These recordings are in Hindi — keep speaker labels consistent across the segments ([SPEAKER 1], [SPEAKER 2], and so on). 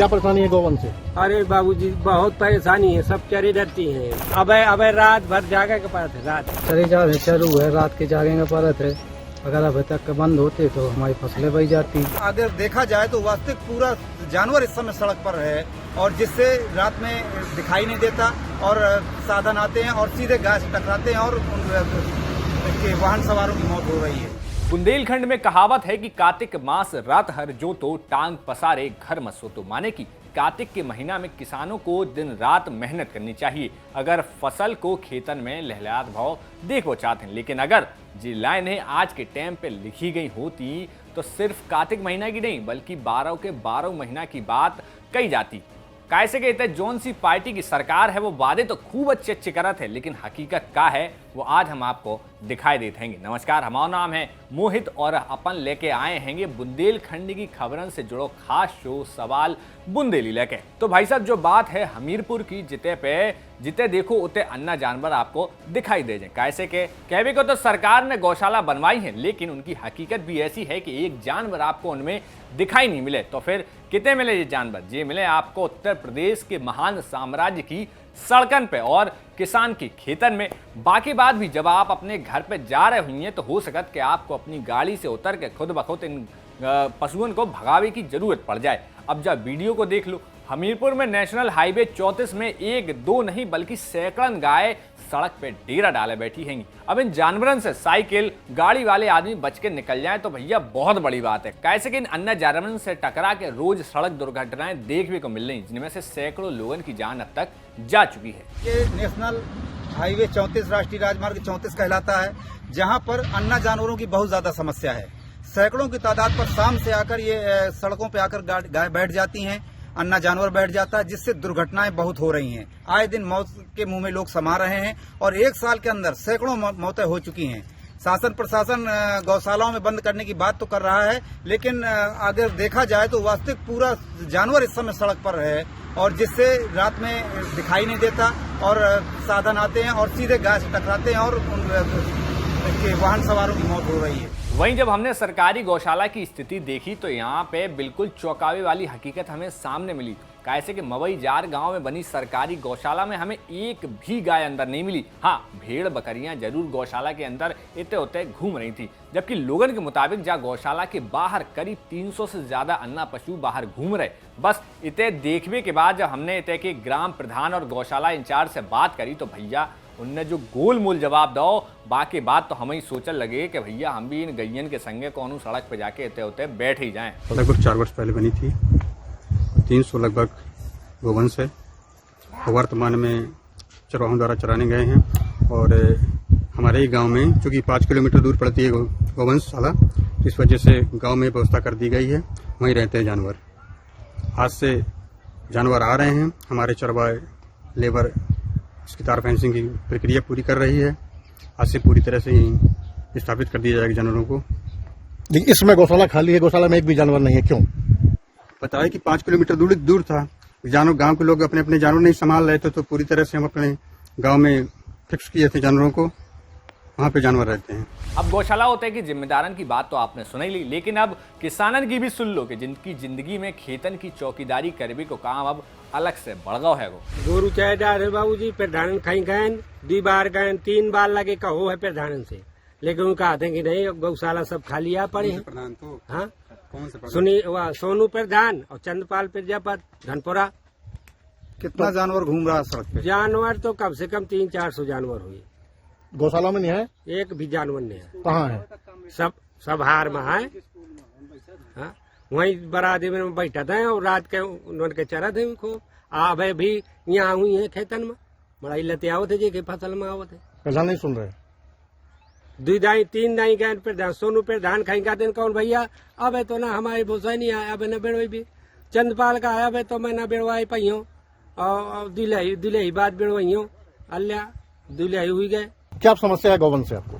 [SPEAKER 1] क्या परेशानी है गौवंश से?
[SPEAKER 2] अरे बाबूजी बहुत परेशानी है, सब चरे डरती हैं। अब रात भर जागे के पास है, रात
[SPEAKER 3] चरे चालू है, रात के जागे का परत है। अगर अभी तक बंद होते तो हमारी फसलें बच जाती।
[SPEAKER 4] अगर देखा जाए तो वास्तविक पूरा जानवर इस समय सड़क पर है और जिससे रात में दिखाई नहीं देता और साधन आते हैं और सीधे गाय से टकराते हैं और उनके वाहन सवारों की मौत हो रही है।
[SPEAKER 5] बुंदेलखंड में कहावत है कि कार्तिक मास रात हर जो तो टांग पसारे घर मत सो तो, माने कि कार्तिक के महीना में किसानों को दिन रात मेहनत करनी चाहिए अगर फसल को खेतन में लहलहात भाव देखो चाहते हैं। लेकिन अगर जी लाइनें आज के टाइम पे लिखी गई होती तो सिर्फ कार्तिक महीना की नहीं बल्कि 12 के 12 महीना की बात कही जाती। कैसे कहते हैं जौन सी पार्टी की सरकार है वो वादे तो खूब अच्छे अच्छे करत है, लेकिन हकीकत क्या है वो आज हम आपको दिखाई देते हैं। नमस्कार, हमारा नाम है मोहित और अपन लेके आए हैं बुंदेलखंड की खबरन से जुड़ो खास शो सवाल बुंदेली लेके। तो भाई साहब जो बात है हमीरपुर की, जिते देखो उते अन्ना जानवर आपको दिखाई दे जाए। कैसे के कहवे को तो सरकार ने गौशाला बनवाई है, लेकिन उनकी हकीकत भी ऐसी है कि एक जानवर आपको उनमें दिखाई नहीं मिले। तो फिर कितने मिले ये जानवर? ये मिले आपको उत्तर प्रदेश के महान साम्राज्य की सड़कन पे और किसान की खेतन में। बाकी बात भी जब आप अपने घर पे जा रहे होंगे तो हो सकता कि आपको अपनी गाड़ी से उतर के खुद ब खुद इन पशुओं को भगावे की जरूरत पड़ जाए। अब जब वीडियो को देख लो, हमीरपुर में नेशनल हाईवे 34 में एक दो नहीं बल्कि सैकड़न गाय सड़क पे डेरा डाले बैठी हैं। अब इन जानवरों से साइकिल गाड़ी वाले आदमी बच के निकल जाए तो भैया बहुत बड़ी बात है। कैसे कि इन अन्य जानवरों से टकरा के रोज सड़क दुर्घटनाएं देखने को मिल रही, जिनमें से सैकड़ों लोगों की जान अब तक जा चुकी है।
[SPEAKER 4] ये नेशनल हाईवे 34 राष्ट्रीय राजमार्ग 34 कहलाता है, जहाँ पर अन्य जानवरों की बहुत ज्यादा समस्या है। सैकड़ों की तादाद पर शाम से आकर ये सड़कों पे आकर गाय बैठ जाती हैं, अन्ना जानवर बैठ जाता है, जिससे दुर्घटनाएं बहुत हो रही हैं। आए दिन मौत के मुंह में लोग समा रहे हैं और एक साल के अंदर सैकड़ों मौतें हो चुकी हैं। शासन प्रशासन गौशालाओं में बंद करने की बात तो कर रहा है, लेकिन अगर देखा जाए तो वास्तविक पूरा जानवर इस समय सड़क पर है और जिससे रात में दिखाई नहीं देता और साधन आते हैं और सीधे गाय से टकराते हैं और उनके वाहन सवारों की मौत हो रही है।
[SPEAKER 5] वहीं जब हमने सरकारी गौशाला की स्थिति देखी तो यहाँ पे बिल्कुल चौंकावे वाली हकीकत हमें सामने मिली। कैसे कि मवई जार गांव में बनी सरकारी गौशाला में हमें एक भी गाय अंदर नहीं मिली। हाँ, भेड़ बकरियां जरूर गौशाला के अंदर इतने उतने घूम रही थी, जबकि लोगों के मुताबिक जहाँ गौशाला के बाहर करीब 300 से ज्यादा अन्ना पशु बाहर घूम रहे। बस इतने देखने के बाद जब हमने इतने के ग्राम प्रधान और गौशाला इंचार्ज से बात करी तो भैया उनने जो गोल मोल जवाब दो, बाकी बात तो हमें ही सोचने लगे कि भैया हम भी इन गैयन के संगे कौन सड़क पे जाके इतने होते बैठ ही जाएं।
[SPEAKER 6] लगभग 4 वर्ष पहले बनी थी, 300 लगभग गोवंश है। वर्तमान में चरवाहों द्वारा चराने गए हैं और हमारे ही गांव में चूंकि 5 किलोमीटर दूर पड़ती है गोवंशशाला, इस वजह से गांव में व्यवस्था कर दी गई है, वहीं रहते हैं जानवर। आज से जानवर आ रहे हैं, हमारे चरवाहे लेबर इसकी तार फेंसिंग की प्रक्रिया पूरी कर रही है। आज से पूरी तरह से ही स्थापित कर दिया जाएगा जानवरों को।
[SPEAKER 1] इसमें गौशाला खाली है, गौशाला में एक भी जानवर नहीं है, क्यों?
[SPEAKER 6] बताया कि 5 किलोमीटर दूर था, जानवर गांव के लोग अपने अपने जानवर नहीं संभाल रहे थे, तो पूरी तरह से हम अपने गांव में फिक्स किए थे जानवरों को, वहाँ पे जानवर रहते हैं।
[SPEAKER 5] अब गौशाला होते की जिम्मेदारन की बात तो आपने सुन ही ली, लेकिन अब किसानन की भी सुन लो कि जिनकी जिंदगी में खेतन की चौकीदारी करने को काम अब अलग से बढ़ गया है।
[SPEAKER 2] गोरू चाहे डारे बाबूजी प्रधान खाई गए 2 बार गए 3 बार लगे कहो है प्रधान से, लेकिन उनका आते कि नहीं गौशाला सब खाली आ पड़े हैं।
[SPEAKER 6] प्रधान तो
[SPEAKER 2] हाँ
[SPEAKER 6] कौन से
[SPEAKER 2] सुनी सोनू प्रधान और चंद्रपाल प्रजापति धनपुरा।
[SPEAKER 4] कितना जानवर घूम रहा है सड़क पे?
[SPEAKER 2] जानवर तो कम से कम 300-400 जानवर हुए।
[SPEAKER 1] गौशाला में नहीं है,
[SPEAKER 2] एक भी जानवर नहीं है।
[SPEAKER 1] कहाँ है?
[SPEAKER 2] सब हार में है। हाँ, वहीं बरादरी में बैठा था और रात के उन्होंने चरा थे उनको। अब भी यहाँ हुई है खेतन में बड़ाई लते आवत है, जे फसल में आवत है।
[SPEAKER 1] प्रधान नहीं सुन रहे,
[SPEAKER 2] 2 दाई 3 दाई गए प्रधान सोनू प्रधान खाई का दिन कौन भैया अब तो ना हमारी भूसा नहीं आया, अब न बेड़वाई भी चंद्रपाल का आया अब तो मैं न बेड़वाई पाई हूँ और दुल्ही बात बेड़वाई हूँ अल्लाह दुल्ही हुई गए।
[SPEAKER 1] क्या समस्या है गौवंश से आपको?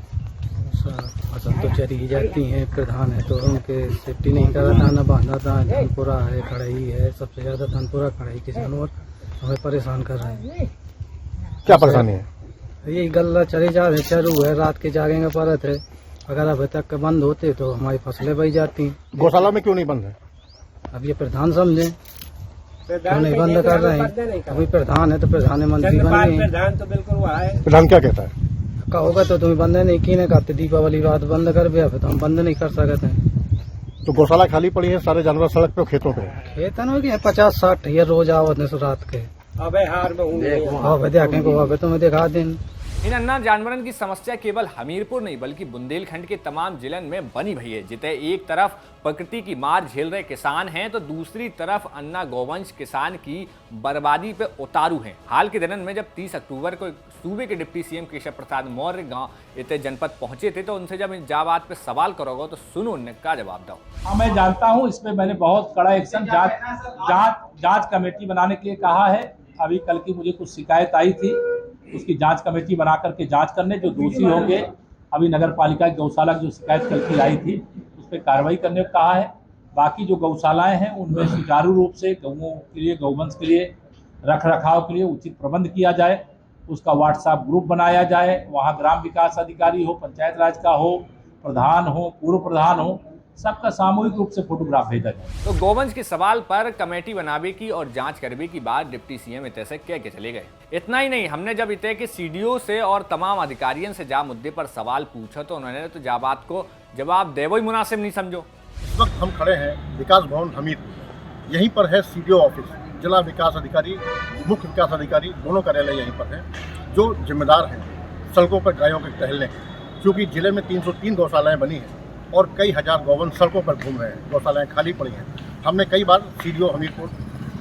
[SPEAKER 3] फसल तो चरी जाती है, प्रधान है तो उनके सेफ्टी नहीं कर रहा था, न बांधा था। धनपुरा है, खड़ाई है, सबसे ज्यादा धनपुरा खड़ाई के जानवर हमें परेशान कर रहे हैं।
[SPEAKER 1] क्या परेशानी है?
[SPEAKER 3] यही गल्ला चरे चालू है, रात के जागे का परत है। अगर अभी तक बंद होते तो हमारी फसलें बच जाती।
[SPEAKER 1] गौशाला में क्यों नहीं बंद है?
[SPEAKER 3] अब ये प्रधान समझे। क्यों नहीं बंद कर रहे हैं? अभी प्रधान है तो प्रधान मंत्री बन
[SPEAKER 2] चंद्रपाल
[SPEAKER 3] गए हैं।
[SPEAKER 2] प्रधान तो बिल्कुल हुआ है।
[SPEAKER 1] प्रधान क्या कहता है?
[SPEAKER 3] कहोगे तो तुम्हें बंद नहीं की, ने कहते दीपावली बाद बंद कर दिया, फिर तो हम बंद नहीं कर सकते हैं।
[SPEAKER 1] तो गौशाला खाली पड़ी है, सारे जानवर सड़क पे, खेतों पे।
[SPEAKER 3] खेतन हो गया 50-60 ये रोज आवत ने रात के।
[SPEAKER 2] अबे हार में हूँ।
[SPEAKER 3] अब देखें को अब तुम्हें दिखा दें।
[SPEAKER 5] इन अन्ना जानवरन की समस्या केवल हमीरपुर नहीं बल्कि बुंदेलखंड के तमाम जिलन में बनी भई है, जिते एक तरफ प्रकृति की मार झेल रहे किसान हैं तो दूसरी तरफ अन्ना गौवंश किसान की बर्बादी पे उतारू हैं। हाल के दिनों में जब 30 अक्टूबर को सूबे के डिप्टी सीएम केशव प्रसाद मौर्य गांव इतने जनपद पहुंचे थे तो उनसे जब इन बात पे सवाल करोगे तो सुनो उनका जवाब दो।
[SPEAKER 7] हाँ, मैं जानता हूँ, इसमें मैंने बहुत कड़ा एक्शन जांच कमेटी बनाने के लिए कहा है। अभी कल की मुझे कुछ शिकायत आई थी, उसकी जांच कमेटी बना करके जांच करने, जो दोषी होंगे अभी नगर पालिका की गौशाला की जो शिकायत कल की आई थी उस पर कार्रवाई करने को कहा है। बाकी जो गौशालाएं हैं उनमें सुचारू रूप से गौओं के लिए, गौवंश के लिए, रख रखाव के लिए उचित प्रबंध किया जाए। उसका व्हाट्सएप ग्रुप बनाया जाए, वहाँ ग्राम विकास अधिकारी हो, पंचायत राज का हो, प्रधान हो, पूर्व प्रधान हो, सबका सामूहिक रूप से फोटोग्राफ भेजा जाए।
[SPEAKER 5] तो गौवंश के सवाल पर कमेटी बनावे की और जांच करने की बात डिप्टी सीएम इतने से कह के चले गए। इतना ही नहीं, हमने जब इतने के सीडीओ से और तमाम अधिकारियों से जा मुद्दे पर सवाल पूछा तो उन्होंने तो जा बात को जवाब देवो ही मुनासिब नहीं समझो।
[SPEAKER 1] इस वक्त हम खड़े हैं विकास भवन हमीरपुर। यहीं पर है सीडीओ ऑफिस, जिला विकास अधिकारी, मुख्य विकास अधिकारी, दोनों कार्यालय यहीं पर हैं। जो जिम्मेदार हैं सड़कों पर गायों के टहलने, क्योंकि जिले में 303 गौशालाएं बनी हैं और कई हजार गौवंश सड़कों पर घूम रहे हैं, गौशालाएं खाली पड़ी हैं। हमने कई बार सीडीओ हमीरपुर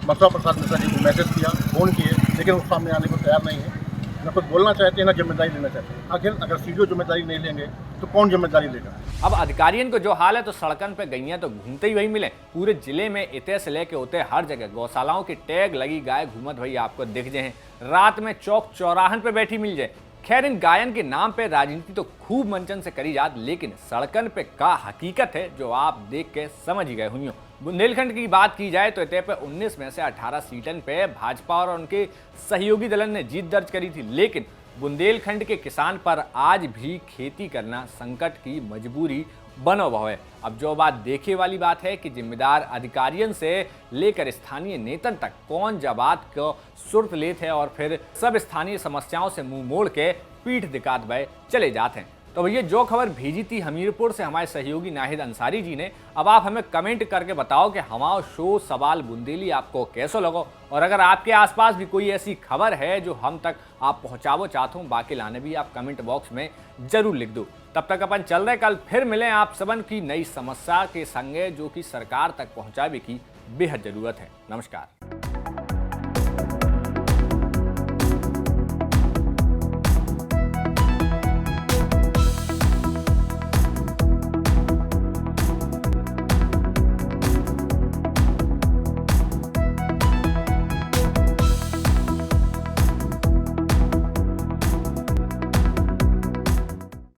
[SPEAKER 1] मथुरा प्रसाद मिश्रा जी को मैसेज किया, फोन किए, लेकिन वो सामने आने को तैयार नहीं है। न कुछ बोलना चाहते हैं, न जिम्मेदारी लेना चाहते हैं। आखिर अगर सीडीओ जिम्मेदारी नहीं लेंगे तो कौन जिम्मेदारी लेगा?
[SPEAKER 5] अब अधिकारियों को जो हाल है तो सड़कन पे गैया तो घूमते ही वही मिले। पूरे जिले में इतने से लेके होते हर जगह गौशालाओं की टैग लगी गाय घूमत भाई आपको दिख जाए, रात में चौक चौराहन पे बैठी मिल जाए। खैर, इन गायन के नाम पे राजनीति तो खूब मंचन से करी जात, लेकिन सड़कन पे का हकीकत है जो आप देख के समझ ही गए हुई। बुंदेलखंड की बात की जाए तो इतने पे 19 में से 18 सीटन पे भाजपा और उनके सहयोगी दलन ने जीत दर्ज करी थी, लेकिन बुंदेलखंड के किसान पर आज भी खेती करना संकट की मजबूरी बना हुआ है। अब जो बात देखे वाली बात है कि जिम्मेदार अधिकारियों से लेकर स्थानीय नेतन तक कौन जवाब को सुर्त लेते हैं और फिर सब स्थानीय समस्याओं से मुंह मोड़ के पीठ दिखात भय चले जाते हैं। तो भैया जो खबर भेजी थी हमीरपुर से हमारे सहयोगी नाहिद अंसारी जी ने, अब आप हमें कमेंट करके बताओ कि हमारा शो सवाल बुंदेली आपको कैसा लगा, और अगर आपके आसपास भी कोई ऐसी खबर है जो हम तक आप पहुंचावो चाहते हो, बाकी लाने भी आप कमेंट बॉक्स में जरूर लिख दो। तब तक अपन चल रहे, कल फिर मिलें आप सबन की नई समस्या के संगे जो कि सरकार तक पहुंचावे की बेहद जरूरत है। नमस्कार।